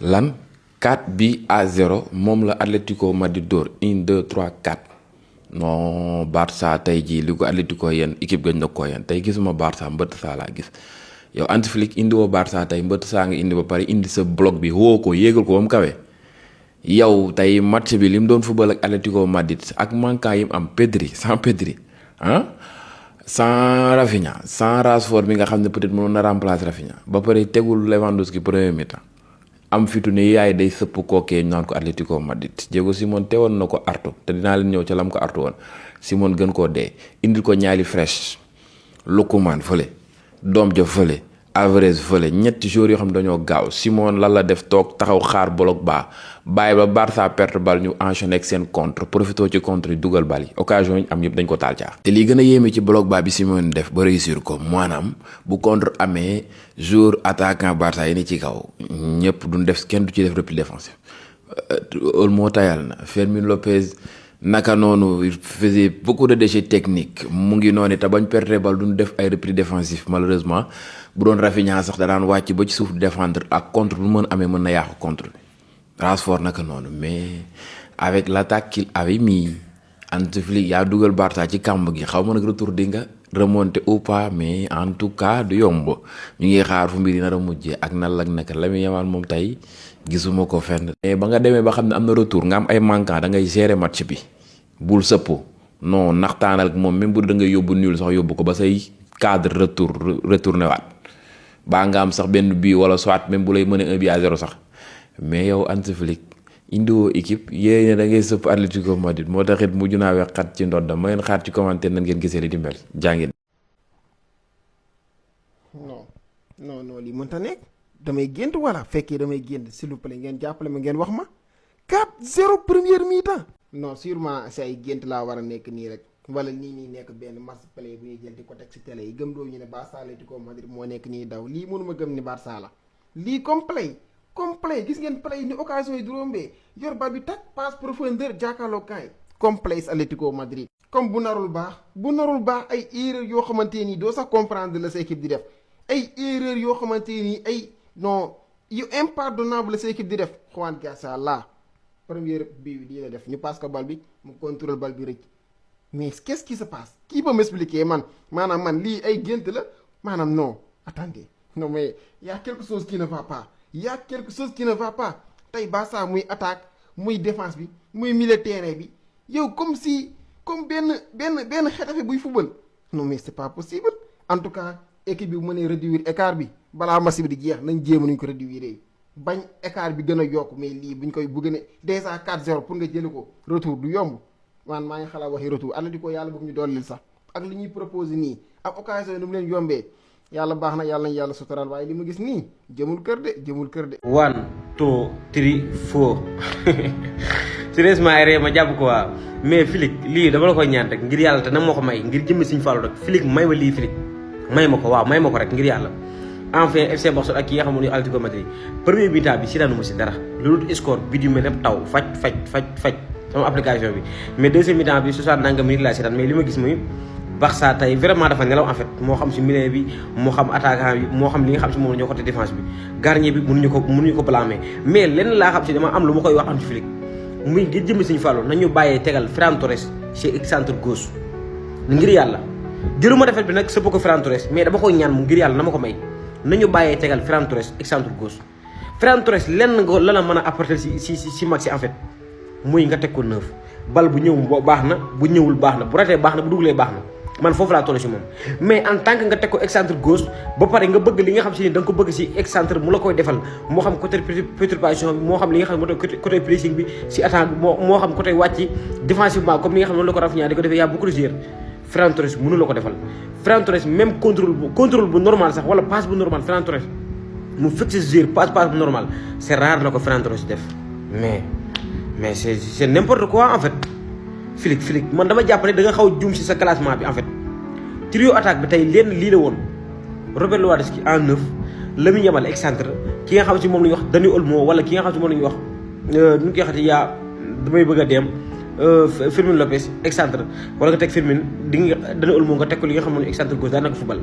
lan 4-0 moom la Atlético Madrid dóor 1 2 3 4 non Barça tey jii li ko Atlético yéen équipe gañ na ko yéen tey gisuma Barça mbëtt saa laa gis yow Hansi Flick indi woo Barça tey mbëtt saa nga indi ba pare indi sa bloc bi woo ko yéegal ko ba mu kawe yow tey match bi li mu doon football ak Atlético Madrid ak manquant yi mu am Pedri sans Rafinha sans Rashford bi nga xam ne peut-être mënoon na remplacer Rafinha ba pare tegul Lewandowski premier mi-temps am fitu ne yaay day sëpp kookee ñu naan ko Atlético Madrid Diego Simone teewoon na ko artu te dinaa leen ñëw ca lam ko artu woon Simone gën koo dee indil ko ñaali fresh Lookman fële doom ja fële Alvarez fële ñetti joueurs yoo xam ne dañoo gaaw Simone lan la def toog taxaw xaar bloc baa bàyyi ba Barça perte bal ñu enchaîné ak seen contre profité ci contre yi dugal bal yi occasion yi am yëpp dañ ko taal caax te lii gën a yéeme ci bloc baa bi Simone def ba réussir ko maanaam bu contre amee joueur attaquant Barça yi ni ci kaw ñëpp duñ def kenn du ci def repli défensif Olmo tayal na Fermin Lopez naka noonu il faisait beaucoup de déchets techniques mu ngi noonu te bañ perte bal duñ def ay repli défensif malheureusement bu doon Rafinha sax da daan wàcc ba ci suuf défendre ak contre bu mën amee mën na yàqu contre bi Rashford naka noonu mais avec l'attaque qu'il avait mis Hansi Flick yaa dugal Barça ci kàmb gi xaw ma nag retour di nga remonter ou pas mais en tout cas du yomb ñu ngi xaar fu mbir yi nar a mujjee ak nan la naka la muy yemal moom tey gisuma ko fenn. mais ba nga demee ba xam ne am na retour nga am ay manquant da ngay gérer match bi bul sëpp non naxtaanal moom même bu da ngay yóbbu nul sax yóbbu ko ba say cadre retourné waat baa nga am sax benn bii wala soit même bu lay mënee 1-0 sax mais yow Hansi Flick indiwoo équipe yéen da ngay sëpp Atlético Madrid moo taxit mujj naa wex xat ci ndoddam ma ngeen xaar ci commentaire nan ngeen gisee li di mel jàngeen. non lii mënta nekk damay gént wala fekkee damay gént s'il vous plaît ngeen jàppale ma ngeen wax ma 4-0 première mi-temps. non sûrement si ay gént laa war a nekk nii rek wala nii nekk benn match play bu ñuy jël di ko teg si télé yi gëm doo ñu ne Barça Atlético Madrid moo nekk nii daw lii mënuma gëm ni Barça la lii comme play gis ngeen play ni occasion yi duróombee yor bal bi tak passe profondeur jàkkaarloo kaay comme play Atlético Madrid comme bu narul baax ay erreur yoo xamante nii doo sax comprendre la sa équipe di def ay erreur yoo xamante nii ay non yu impardonnable la sa équipe di def Juan Garcia la première bi lii la def ñu passe ko bal bi mu contrôle bal bi rëcc mais qu'est-ce qui se passe qui peut m'expliquer maanaam man lii ay gént la maanaam non attendez non mais y a quelque chose qui ne va pas tey Barça muy attaque muy défense bi muy milieu terrain bi yow comme benn Xetafe buy football non mais c'est pas possible en tout cas équipe bi bu mënee réduire écart bi balaa match bi di jeex nañ jéem nuñ ko réduire bañ écart bi gën a yokk mais lii buñ koy bëgg ne déjà 4-0 pour nga jëli ko retour du yomb man maa ngi xalaat waxi retour Atlético yàlla bëgg ñu dollil sax ak li ñuy proposé nii ak occasion yi nu mu leen yombee yàlla baax na yàlla nañu yàlla sutural waaye li ma gis nii jëmul kër de 1 2 3 4 sérieusement ay ree ma jàpp ko waa mais Flick lii dama la koy ñaan rek ngir yàlla te na moo ko may ngir jëmmi Sëñ Fallu rek Flick may ma lii Flick may ma ko rek ngir yàlla enfin FC Barcelone ak ki nga xam ne Atlético Madrid premier mi-temps bi si daanu ma si dara loolu score bi du mel ne taw faj sama application bi mais deuxième mi-temps bi 60 nangam minutes laa si daan mais li ma gis mooy Barça tey vraiment dafa nelaw en fait moo xam si milieu bi moo xam attaquant bi moo xam li nga xam si moom la ñoo côté défense bi gardien bi mënuñu ko blâmer mais lenn laa xam si dama am lu ma koy wax am ci Flick muy ngir jëmmi Sëñ Fallu nañu bàyyee tegal Ferran Torres ci centre gauche ngir yàlla jëruma defet bi nag sëpp ko Ferran Torres mais dama koy ñaan mu ngir yàlla na ma ko may nañu bàyyee tegal Ferran Torres centre gauche Ferran Torres lenn nga la mën a apporter si mag si en fait muy nga teg ko 9 bal bu ñëw baax na bu ñëwul baax na bu ratee baax na bu dugalee baax na man foofu laa toll si moom mais en tant que nga teg ko excentre gauche ba pare nga bëgg li nga xam si ni da nga ko bëgg si excentre mu la koy defal moo xam côté perturbation bi moo xam li nga xam ne côté pressing bi si attaque bi moo xam côté wàcc défensivement comme li nga xam ne noonu la ko Rafinha di ko defee yaa beaucoup de joueurs Ferran Torres mënu la ko defal Ferran Torres même contrôle bu normal sax wala passe bu normal Ferran Torres mu fixe joueur passe bu normal c'est rare la ko Ferran Torres def mais c'est n'importe quoi en fait Flick man dama jàpp ne da nga xaw a juum si sa classement bi en fait trio attaque bi tey lenn lii la woon Robert Lewandowski en 9 Lamine Yamal excentre ki nga xam si moom la ñuy wax Dani Olmo wala ki nga xam si moom la ñuy wax nu ñu koy waxati damay bëgg a dem Firmine Lopez excentre wala nga teg Firmine Dani Olmo nga teg ko li nga xam ne excentre gauche daanaka football.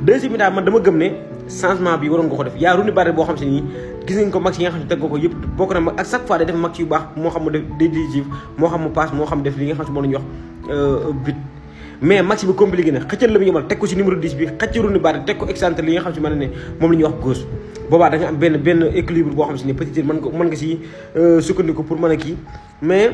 deuxième mi-temps man dama gëm ne changement bi waroon nga ko def yaa Rooney Barre boo xam si nii gis nañ ko match yi nga xam ne teg ko yëpp bokk na ak chaque fois day def match yu baax moo xam mu def décisif moo xam mu passe moo xam def li nga xam si moom la ñuy wax but. mais match bi compliqué na xëccal la mu yemal teg ko si numéro 10 bi xëcc Rooney Barre teg ko excentre li nga xam si mën ne moom la ñuy wax gauche boobaa da nga am benn équilibre boo xam si ne peut-être mën nga si sukkandiku pour mën a kii mais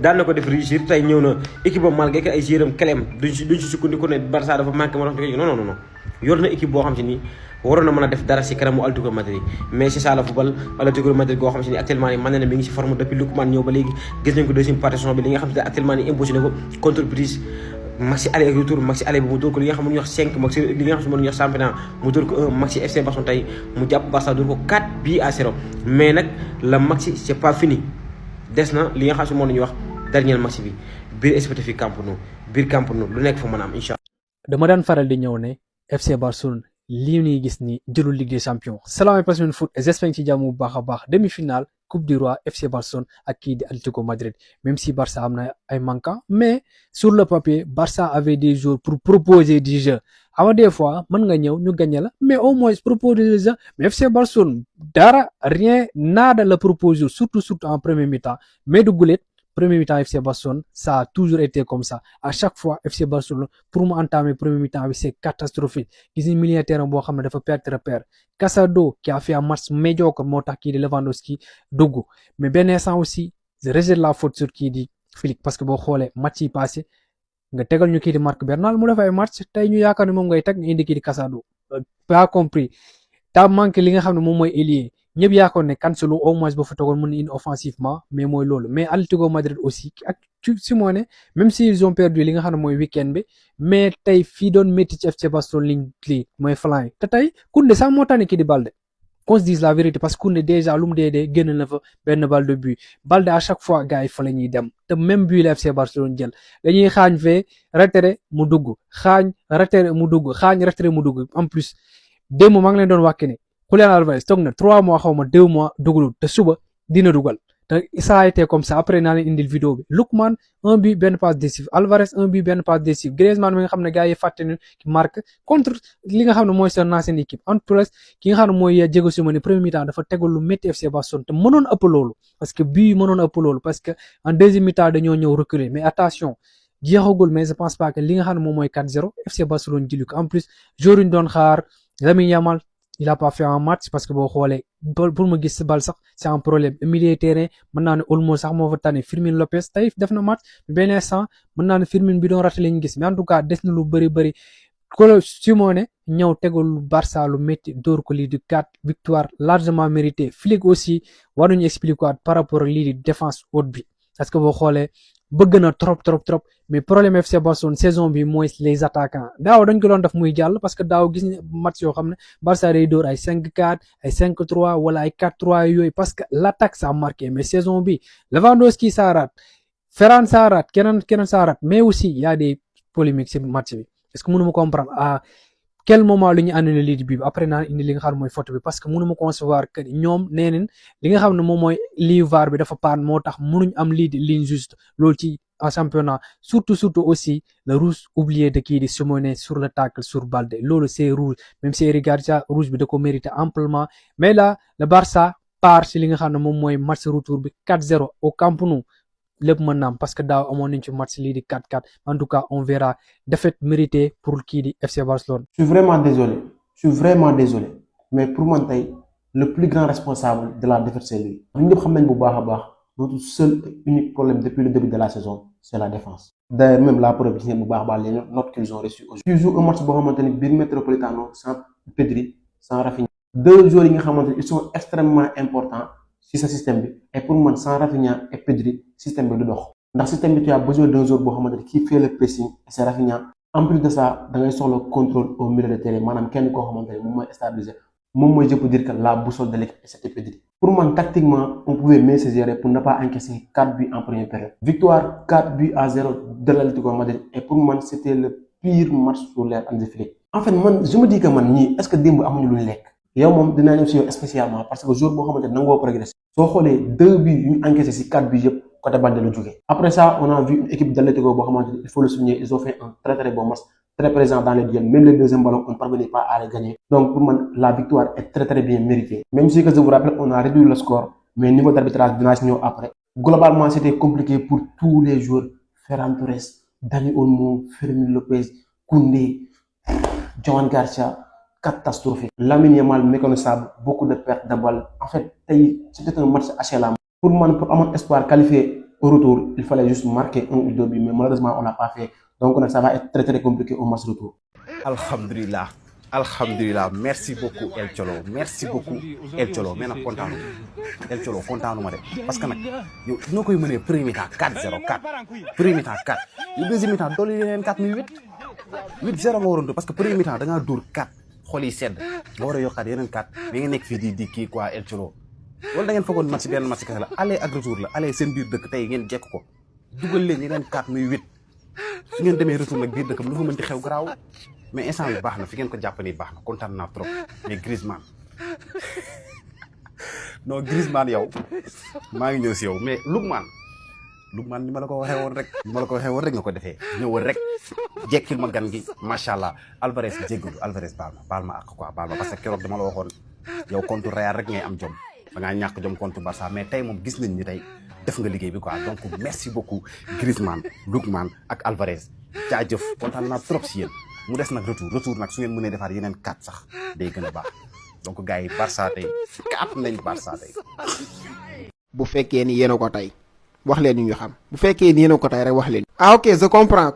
daan na ko def réussir tey ñëw na équipe am malgré que ay joueurs am clem duñ si sukkandiku ne Barça dafa manqué moo tax non yor na équipe boo xam si ni waroon na mën a def dara si kanamu Atlético Madrid mais c'est ça le football Atlético Madrid goo xam si ni actuellement nii mën na ne mi ngi si forme depuis Lookman ñëw ba léegi gis nañ ko deuxième partie bi li nga xam si ne actuellement nii imposé na ko contre-prise maxi aller ak retour maxi aller bi mu dóor ko li nga xam ne ñuy wax 5 maxi li nga xam ne ñuy wax championnat mu dóor ko 1 maxi FC Barcelone tey mu jàpp Barça dóor ko 4-0 mais nag la maxi c'est pas fini des na li nga xam si moom la ñuy wax dernier match bi biir spécifique Camp Nou lu nekk fa mën a am incha allah. dama daan faral di ñëw ne FC Barcelone lii ñuy gis ni jëlul Ligue des Champions salaamaaleykum foot j'espère ci jàmm bu baax a baax demi-finale Coupe du Roi FC Barcelone ak kii di Atlético Madrid même si Barça am na ay manquants mais sur le papier Barça avait des joueurs pour proposer du jeu ama des fois mën nga ñëw ñu gagné la mais au moins proposer du jeu mais FC Barcelone dara rien nada la proposer surtout en premier mi-temps mais du gulet premier mi-temps FC Barcelone ça a toujours été comme ça à chaque fois FC Barcelone pour mu entamer premier mi-temps bi c'est catastrophique gis ni milieu de terrain boo xam ne dafa perdre repère Casado qui a fait un match médiocre moo tax kii di Lewandowski dugg mais benn instant aussi je rejette la faute sur kii di Flick parce que boo xoolee match yi passé nga tegal ñu kii di Marc Bernal mu def ay match tey ñu yaakaar ne moom ngay teg nga indi kii di Casado pas compris t'as manqué li nga xam ne moom mooy ailier ñëpp yaakaar ne Cancelo au moins ba fa tegoon mën na indi offensivement mais mooy loolu mais Atlético Madrid aussi ak Simeone même si ils ont perdu li nga xam ne mooy week-end bi mais tey fii doon métti ci FC Barcelone ligne lii mooy flanc te tey Koundé sax moo tane kii di Balde qu'on se dise la vérité parce que Koundé déjà lu mu dee génn na fa benn balle de but Balde à chaque fois gars yi fa la ñuy dem te même but la FC Barcelone jël dañuy xaañ fee retiré mu dugg xaañ retiré mu dugg en plus démb maa ngi leen doon wax ne Julián Álvarez toog na 3 mois xaw ma 2 mois dugalul te suba dina dugal te ça a été comme ça après naa leen indil vidéo bi Lookman 1 but benn passe décisif Álvarez 1 but benn passe décisif Griezmann mi nga xam ne gars yi fàtte ne marque contre li nga xam ne mooy seen ancienne équipe en plus ki nga xam ne mooy Diego Simeone premier mi-temps dafa tegal lu métti FC Barcelone te mënoon ëpp loolu parce que but yi mënoon ëpp loolu parce que en deuxième mi-temps dañoo ñëw reculer mais attention jeexagul mais je pense pas que li nga xam ne moom mooy 4-0 FC Barcelone jëli ko en plus joueur yi ñu doon xaar Lamine Yamal il a pas fait un match parce que boo xoolee pour ma gis bal sax c'est un problème milieu de terrain mën naa ne Olmo sax moo fa tane Firmine Lopez tey def na match benn instant mën naa ne Firmine bi doon raté lañu gis mais en tout cas des na lu bëri ko Simeone ñëw tegul Barça lu métti dóor ko lii di 4 victoire largement mérité Flick aussi waruñu expliquer par rapport ak lii di défense haute bi parce que boo xoolee bëgg na trop mais problème FC Barcelone saison bi mooy les attaquants daaw dañ ko doon def muy jàll parce que daaw gis match yoo xam ne Barça day dóor ay 5-4 ay 5-3 wala ay 4-3 yooyu parce que l'attaque ça a marqué mais saison bi Lewandowski ça rate Ferran ça rate keneen ça rate mais aussi il y a des polémiques ci match bi est-ce que mënu ma comprendre à quel moment lu ñu annulé lii bi après naa indi li nga xam ne mooy photo bi parce que mënu ma concevoir que ñoom nee nañ li nga xam ne moom mooy lii VAR bi dafa paan moo tax mënuñ am lii di ligne juste loolu ci en championnat surtout aussi le rouge oublié de kii di Simeone sur le tacle sur Balde loolu c'est rouge même si Garcia rouge bi da ko mérité amplement mais là le Barça part ci li nga xam ne moom mooy match retour bi 4-0 au Camp Nou lépp mën na am parce que daaw amoon nañ ci match lii di 4-4 en tout cas on verra défaite méritée pour kii di FC Barcelone. Je suis vraiment désolé mais pour man tey le plus grand responsable de la défaite c'est lui. ñun ñëpp xam nañ bu baax a baax notre seul et unique problème depuis le début de la saison c'est la défense. D'ailleurs même la preuve gis ngeen bu baax a baax les notes qu'ils ont reçues aujourd'hui. Tu joues un match boo xamante ni biir Metropolitano sans Pedri sans Rafinha. Deux joueurs yi nga xamante ni ils sont extrêmement importants ci sa système bi et pour man sans Rafinha et Pedri système bi du dox ndax système bi tu as besoin d'un joueur boo xamante ni qui fait le pressing et c'est Rafinha. En plus de ça da ngay soxla contrôle au milieu de terrain maanaam kenn koo xamante ni moom mooy stabiliser moom mooy je peux dire que la boussole de l'équipe c'était Pedri. Pour man tactiquement on pouvait mieux se gérer pour ne pas encaisser 4 buts en première période. Victoire 4-0 de l'Atlético Madrid et pour man c'était le pire match sous l'ère Hansi Flick. En fait man je me dis que man ñii est-ce que démb amuñu lu ñu lekk yow moom dinaa ñëw si yow spécialement parce que jour boo xamante ne nangoo progresser soo xoolee 2 buts yu ñu encaissé si 4 buts yëpp côté Baldé la jógee. Après ça on a vu une équipe d'Atlético boo xamante ni il faut le souligner, ils ont fait un très très bon match, très présent dans les duels, même le deuxième ballon on ne parvenait pas à les gagner. Donc pour moi la victoire est très très bien méritée, même si que je vous rappelle on a réduit le score, mais niveau d'arbitrage dinaa si ñëw après. Globalement c'était compliqué pour tous les joueurs, Ferran Torres, Dani Olmo, Fermín López, Koundé, Johan Garcia, catastrophique. Lamine Yamal méconnaissable, beaucoup de pertes de balles. En fait c'était un match assez lent. Pour moi, pour avoir espoir qualifié au retour, il fallait juste marquer 1 ou 2 buts, mais malheureusement on n'a pas fait. Donc ça va être très très compliqué au match retour. Alhamdulillah, alhamdulillah, merci beaucoup El Cholo, merci beaucoup El Cholo. Mais nag kontaanu El Cholo kontaanu ma de parce que nag yow noo koy mënee premier mi-temps 4-0 4 premier mi-temps 4 yu deuxième mi-temps dolli leen 4 muy 8 8-0 nga waroon parce que premier mi-temps da ngaa dóor 4 xol yi sedd nga war a yokkaat yeneen 4 mais nga nekk fii di kii quoi El Cholo. wala da ngeen foogoon match benn match kese la aller ak retour la aller seen biir dëkk tey ngeen jekk ko dugal leen yeneen 4 muy 8 su ngeen demee retour nag biir dëkkam lu fa mën ci xew garaaw mais instant bi baax na fi ngeen ko jàpp nii baax na kontaan naa trop mais Griezmann non Griezmann yow maa ngi ñëw si yow mais Lookman ni ma la ko waxee woon rek nga ko defee ñëwal rek jekkil ma gan gi macha allah Alvarez jéggalu Alvarez baal ma ak quoi baal ma parce que keroog dama la waxoon yow contre Real rek ngay am jom da ngaa ñàkk jom contre Barça mais tey moom gis nañ ni tey def nga liggéey bi quoi donc merci beaucoup Griezmann Lookman ak Alvarez jaajëf kontaan naa trop si yéen mu des nag retour nag su ngeen mënee defaat yeneen 4 sax day gën a baax donc gars yi Barça tey 4 nañ Barça tey. bu fekkee ni yéen a ko tey wax leen ñu xam bu fekkee ni yéen a ko tey rek wax leen. ah ok je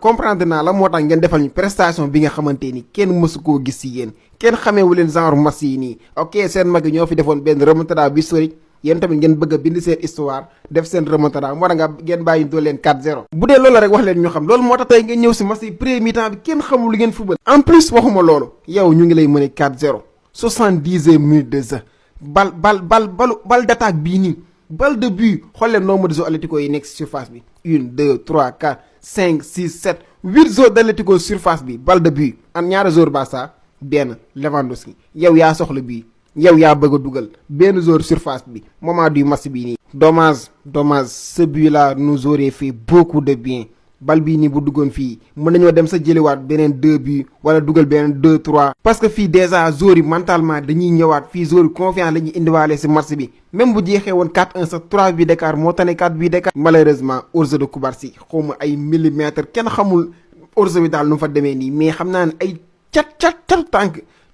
comprendre naa la moo tax ngeen defal ñu prestation bi nga xamante ni kenn mësu koo gis si yéen kenn xameewu leen genre match yi nii ok seen mag yi ñoo fi defoon benn remontada bi historique yéen tamit ngeen bëgg a bind seen histoire def seen remontada moo tax nga ngeen bàyyi dool leen 4-0 bu dee loolu rek wax leen ñu xam loolu moo tax tey ngeen ñëw si match yi premier mi-temps bi kenn xamul lu ngeen football en plus waxuma loolu yow ñu ngi lay mëne 4-0 70e minute de jeu bal d'attaque bii nii balle de but xool leen nombre de joueurs Atlético yi nekk si surface bi 1 2 3 4 5 6 7 8 joueurs d'Atlético surface bi balle de but an ñaari joueurs Barça benn Lewandowski yow yaa soxla bii yow yaa bëgg a dugal benn joueur surface bi moment du match bii nii. dommage ce but là nous aurait fait beaucoup de bien bal bii nii bu duggoon fii mën nañoo dem sa jëliwaat beneen 2 buts wala dugal beneen 2 3 parce que fii déjà joueurs yi mentalement dañuy ñëwaat fii joueurs yi confiance la ñuy indiwaale si match bi même bu jeexee woon 4-1 sa 3 buts d'écart moo tane 4 buts d'écart. malheureusement hors-jeu de Cubarsí xaw ma ay millimètres kenn xamul hors-jeu bi daal nu mu fa demee nii mais xam naa ne ay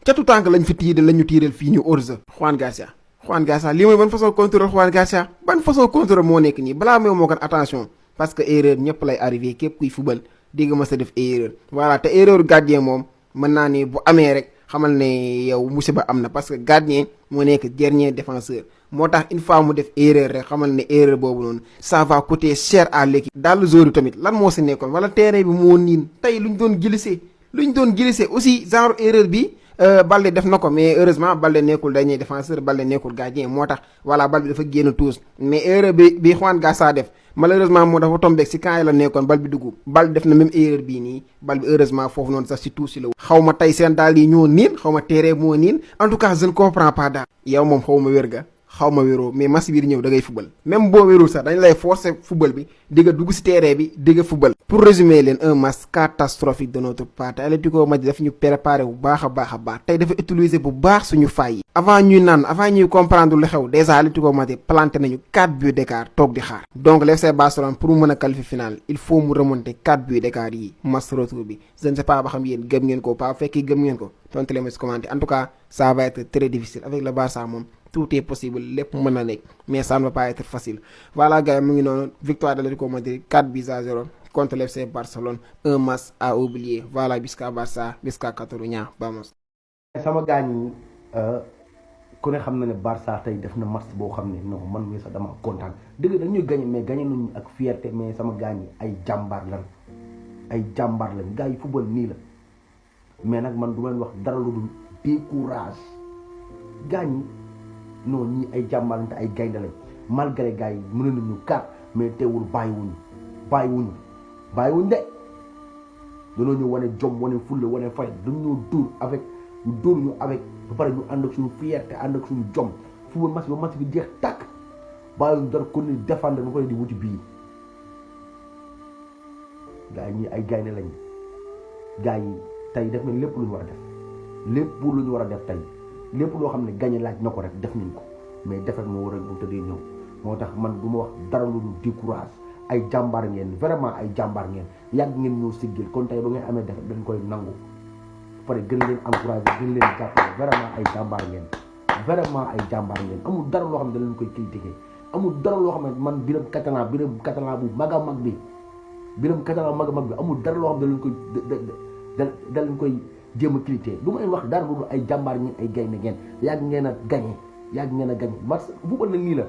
catu tànk lañ fi tiiral lañu tiiral fii ñu hors-jeu. Juan Garcia lii mooy ban façon contrôle Juan Garcia ban façon contrôle moo nekk nii balaa moo kan attention. parce que erreur ñëpp lay arrivé képp kuy fubal di nga mës a def erreur voilà te erreur gardien moom mën naa ne bu amee rek xamal ne yow musiba am na parce que gardien moo nekk dernier défenseur moo tax une fois mu def erreur rek xamal ne erreur boobu noonu ça va coûter cher à l'équipe. daal lu joueur tamit lan moo si nekkoon wala terrain bi moo niin tey luñ doon glissé aussi genre erreur bi Baldé def na ko mais heureusement Baldé nekkul dernier défenseur Baldé nekkul gardien moo tax voilà Baldé dafa génn tuus mais erreur bi Juan Garcia def malheureusement moo dafa tombé si camp yi la nekkoon bal bi dugg bal def na même erreur bii nii bal bi heureusement foofu noonu sax si tuus si la xaw ma tey seen daal yi ñoo niin xaw ma terrain moo niin en tout cas je ne comprends pas daal yow moom xaw ma wér ga xaw ma wéroo mais match bi di ñëw da ngay fubal même boo wérul sax dañ lay forcer fubal bi di nga dugg si terrain bi di nga fubal. pour résumer leen un match catastrophique de notre part Atlético Madrid dafa ñu préparé bu baax a baax tey dafa utiliser bu baax suñu failles yi. avant ñuy comprendre lu xew déjà Atlético Madrid planté nañu 4 buts d'écart toog di xaar. donc l'FC Barcelone pour mu mën a qualifier final il faut mu remonter 4 buts d'écart yi match retour bi je ne sais pas ba xam yéen gëm ngeen ko pas fekkee gëm ngeen ko tontu leen ma si commenter en tout cas ça va être très difficile avec le Barça moom. tout est possible lépp mën na nekk mais ça ne va pas être facile voilà gars yi mu ngi noonu victoire de l'Atlético Madrid 4-0 contre l'FC Barcelone un match à oublier voilà Visca Barça Visca Catalunya vamos. sama gaañ yi ku ne xam na ne Barça tey def na match boo xam ne non man mii sax dama kontaan dëgg dañuy gagné mais gagné nañu ak fierté mais sama gaañ yi ay jàmbaar lañ gars yi football nii la mais nag man du leen wax dara lu dul décourage gaañ yi non ñii ay jàmbalante ay gaynde lañ malgré gars yi mën nañu kat mais teewul bàyyiwuñu de dañoo ñu wane jom wane fulle wane fay dañoo dóor ñu avec ba pare ñu ànd ak suñu fierté ànd ak suñu jom football match bi jeex tàkk bàyyiwuñu dara kon ni défendre ba pare di wuti bii gars yi ñi ay gaynde lañ gars yi tey def nañ lépp lu ñu war a def lépp lu ñu war a def tey lépp loo xam ne gagné laaj na ko rek def nañ ko mais defet moo war a bu tëddee ñëw moo tax man du ma wax dara lu dul décourage ay jàmbaar ngeen vraiment ay jàmbaar ngeen yàgg ngeen ñëw siggil kon tey ba ngeen amee defet dañ koy nangu pare gën leen encouragé gën leen jàppale vraiment ay jàmbaar ngeen vraiment ay jàmbaar ngeen amul dara loo xam ne da leen koy critiqué amul dara loo xam ne man Biram Catalan bu mag a mag bi Biram Catalan mag a mag bi amul dara loo xam ne da leen koy da leen koy jéem a critiqué du may wax dara lu ay jàmbaar ngeen ay gaynde ngeen yàgg ngeen a gagné yàgg ngeen a gagné match football nag nii la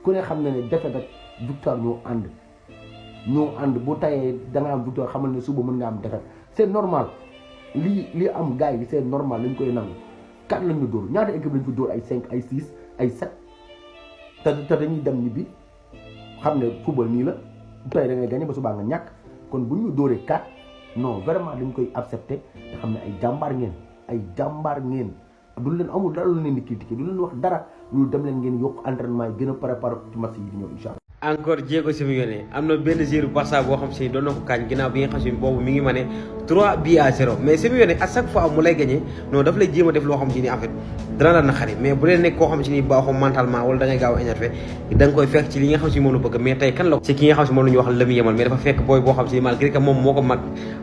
ku ne xam ne ne défaite ak victoire ñoo ànd bu tayee da nga am victoire xamal ne suba mën nga am défaite c'est normal lii am gars yi c'est normal lañ koy nangu kat lañ ñu dóor ñaata équipe lañ fi dóor ay 5 ay 6 ay 7 te dañuy dem ñibbi xam ne football nii la tey da ngay gagné ba subaa nga ñàkk kon bu ñu dóoree 4 non vraiment dañ koy accepté te xam ne ay jàmbaar ngeen du leen amul dara lu leen di critiquer du leen wax dara lu dem leen ngeen yokk entraînement yi gën a préparer ci match yi di ñëw incha allah. encore Diego Simeone am na benn joueur Barça boo xam si doon na ko kaañ ginnaaw bi nga xam si boobu mi ngi ma ne 3-0 mais Simeone à chaque fois mu lay gagné non daf lay jéem a def loo xam si ni en fait dana la naqari mais bu dee nekk koo xam si ni baaxoo mentalement wala da ngay gaaw a énervé da nga koy fekk ci li nga xam si moom la bëgg mais tey kan la ci ki nga xam si moom la ñuy wax Lamine Yamal mais dafa fekk booy boo xam si ni malgré que moom moo ko mag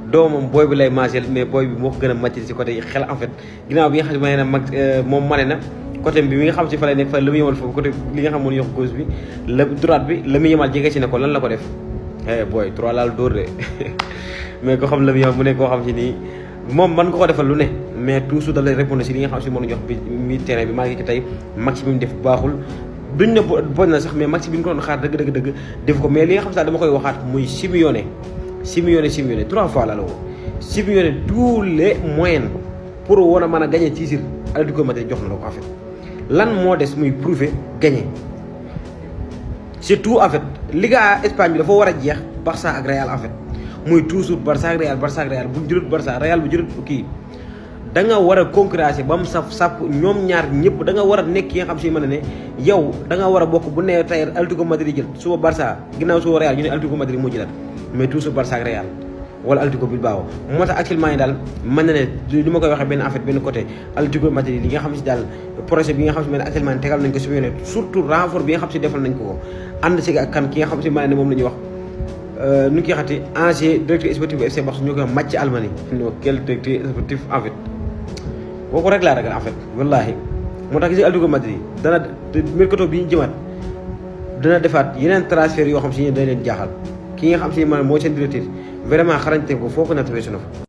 doomam booy bi lay magel mais booy bi moo ko gën a màcc si côté xel en fait ginnaaw bi nga xam si ma ne na mag moom ma ne na côté bi nga xam si fa lay nekk fa Lamine Yamal foofu côté li nga xam moo ñu wax gauche bi la droite bi Lamine Yamal jege si ne ko lan la ko def booy 3 laal dóor de mais ko xam Lamine Yamal mu nekk koo xam si nii moom man nga ko defal lu ne mais toujours da lay répondre si li nga xam si moo ñu wax bi mi terrain bi maa ngi tey maxi bi mu def baaxul duñ ne boñ na sax mais maxi bi ñu ko doon xaar dëgg def ko mais li nga xam sax dama koy waxaat muy Simeone 3 fois la woo Simeone tous les moyens pour war a mën a gagner ci sir Atlético Madrid jox na la ko en fait lan moo des muy prouver gagner c'est tout en fait Liga Espagne bi dafa war a jeex Barça ak Real en fait muy toujours Barça ak Real bu jëlut Barça Real bu jëlut kii da nga war a concurrencer ba mu saf ñoom ñaar ñëpp da nga war a nekk yi nga xam si mën ne yow da nga war a bokk bu nee tey Atlético Madrid jël suba Barça ginnaaw suba Real ñu ne Atlético Madrid moo jëlaat mais toujours Barça ak Real wala Atlético Bilbao moo tax actuellement yi daal mën na ne li ma koy waxee benn en fait benn côté Atlético Madrid li nga xam si daal projet bi nga xam si mel ne actuellement tegal nañ ko si Simeone surtout renfort bi nga xam si defal nañ ko ànd si ak kan ki nga xam si mën ne moom la ñuy wax nu ki xati ancien directeur sportif bu FC Barcelone ñu koy Mathieu Almani non quel directeur sportif en fait kooku rek laa ragal en fait wallahi moo tax gis Atlético Madrid dana mercato bi ñu jëmaat dana defaat yeneen transfert yoo xam si ne dañ leen jaaxal ki nga xam si man mooy seen directeur vraiment xarañte ko foo ko nattawee su na fa